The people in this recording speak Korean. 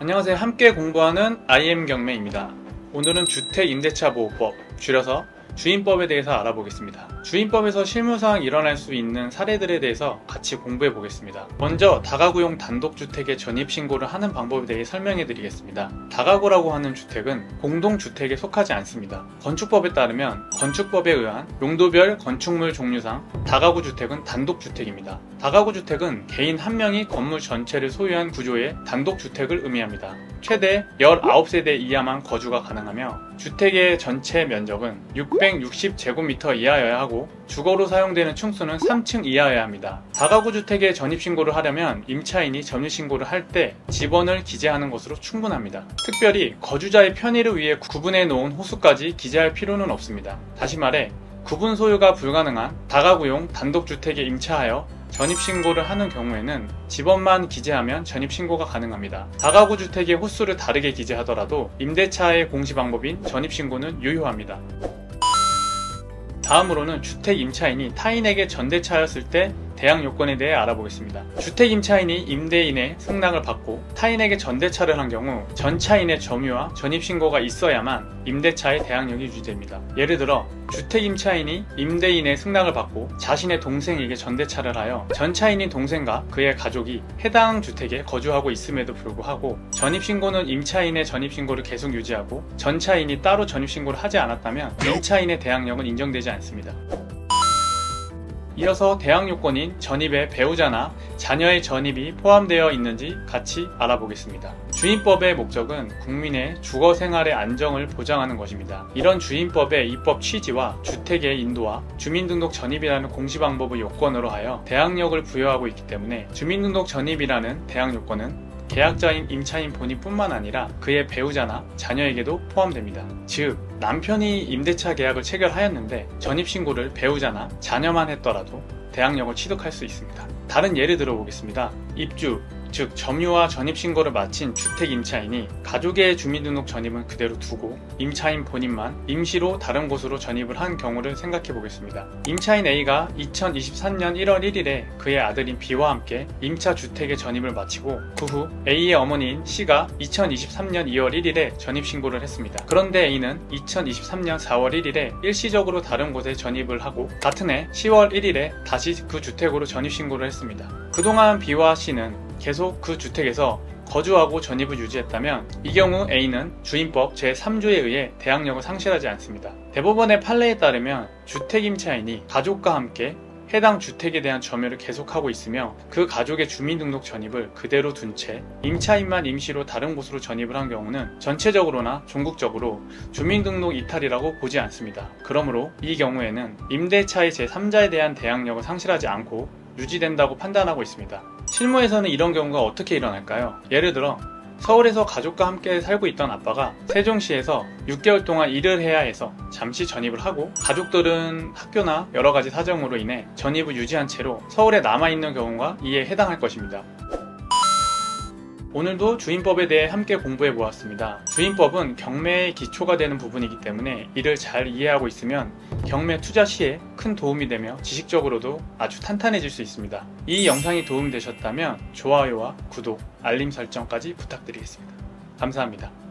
안녕하세요. 함께 공부하는 IM경매입니다. 오늘은 주택임대차보호법, 줄여서 주임법에 대해서 알아보겠습니다. 주임법에서 실무상 일어날 수 있는 사례들에 대해서 같이 공부해 보겠습니다. 먼저 다가구용 단독주택의 전입신고를 하는 방법에 대해 설명해 드리겠습니다. 다가구라고 하는 주택은 공동주택에 속하지 않습니다. 건축법에 따르면 건축법에 의한 용도별 건축물 종류상 다가구 주택은 단독주택입니다. 다가구 주택은 개인 한 명이 건물 전체를 소유한 구조의 단독주택을 의미합니다. 최대 19세대 이하만 거주가 가능하며 주택의 전체 면적은 660제곱미터 이하여야 하고 주거로 사용되는 층수는 3층 이하여야 합니다. 다가구 주택에 전입신고를 하려면 임차인이 전입신고를 할 때 집원을 기재하는 것으로 충분합니다. 특별히 거주자의 편의를 위해 구분해 놓은 호수까지 기재할 필요는 없습니다. 다시 말해 구분 소유가 불가능한 다가구용 단독주택에 임차하여 전입신고를 하는 경우에는 집원만 기재하면 전입신고가 가능합니다. 다가구 주택의 호수를 다르게 기재하더라도 임대차의 공시방법인 전입신고는 유효합니다. 다음으로는 주택임차인이 타인에게 전대차였을 때 대항 요건에 대해 알아보겠습니다. 주택임차인이 임대인의 승낙을 받고 타인에게 전대차를 한 경우 전차인의 점유와 전입신고가 있어야만 임대차의 대항력이 유지됩니다. 예를 들어 주택임차인이 임대인의 승낙을 받고 자신의 동생에게 전대차를 하여 전차인인 동생과 그의 가족이 해당 주택에 거주하고 있음에도 불구하고 전입신고는 임차인의 전입신고를 계속 유지하고 전차인이 따로 전입신고를 하지 않았다면 임차인의 대항력은 인정되지 않습니다. 이어서 대항 요건인 전입에 배우자나 자녀의 전입이 포함되어 있는지 같이 알아보겠습니다. 주임법의 목적은 국민의 주거 생활의 안정을 보장하는 것입니다. 이런 주임법의 입법 취지와 주택의 인도와 주민등록 전입이라는 공시방법을 요건으로 하여 대항력을 부여하고 있기 때문에 주민등록 전입이라는 대항 요건은 계약자인 임차인 본인뿐만 아니라 그의 배우자나 자녀에게도 포함됩니다. 즉, 남편이 임대차 계약을 체결하였는데 전입신고를 배우자나 자녀만 했더라도 대항력을 취득할 수 있습니다. 다른 예를 들어보겠습니다. 입주, 즉 점유와 전입신고를 마친 주택임차인이 가족의 주민등록 전입은 그대로 두고 임차인 본인만 임시로 다른 곳으로 전입을 한 경우를 생각해 보겠습니다. 임차인 A가 2023년 1월 1일에 그의 아들인 B와 함께 임차 주택의 전입을 마치고 그 후 A의 어머니인 C가 2023년 2월 1일에 전입신고를 했습니다. 그런데 A는 2023년 4월 1일에 일시적으로 다른 곳에 전입을 하고 같은 해 10월 1일에 다시 그 주택으로 전입신고를 했습니다. 그동안 B와 C는 계속 그 주택에서 거주하고 전입을 유지했다면 이 경우 A는 주임법 제3조에 의해 대항력을 상실하지 않습니다. 대법원의 판례에 따르면 주택임차인이 가족과 함께 해당 주택에 대한 점유를 계속하고 있으며 그 가족의 주민등록 전입을 그대로 둔 채 임차인만 임시로 다른 곳으로 전입을 한 경우는 전체적으로나 종국적으로 주민등록 이탈이라고 보지 않습니다. 그러므로 이 경우에는 임대차의 제3자에 대한 대항력을 상실하지 않고 유지된다고 판단하고 있습니다. 실무에서는 이런 경우가 어떻게 일어날까요? 예를 들어 서울에서 가족과 함께 살고 있던 아빠가 세종시에서 6개월 동안 일을 해야 해서 잠시 전입을 하고 가족들은 학교나 여러가지 사정으로 인해 전입을 유지한 채로 서울에 남아있는 경우가 이에 해당할 것입니다. 오늘도 주임법에 대해 함께 공부해 보았습니다. 주임법은 경매의 기초가 되는 부분이기 때문에 이를 잘 이해하고 있으면 경매 투자 시에 큰 도움이 되며 지식적으로도 아주 탄탄해질 수 있습니다. 이 영상이 도움이 되셨다면 좋아요와 구독, 알림 설정까지 부탁드리겠습니다. 감사합니다.